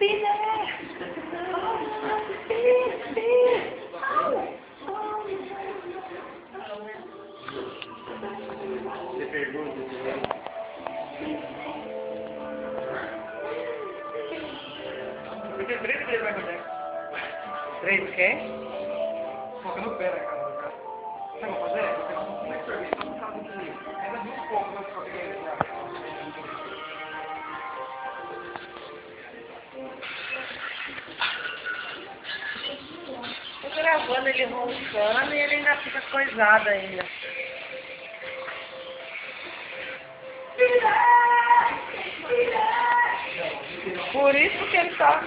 filha! Você pergunta eu tenho 3 vezes mais mulher. 3 o quê? Foca no pé, né, cara? Sabe o que eu vou fazer? Eu vou pegar um flexor e só botar muito livre. Ainda vi um pouco, mas eu peguei ele já. Tô gravando ele roncando e ele ainda fica coisado ainda. Por isso que ele tá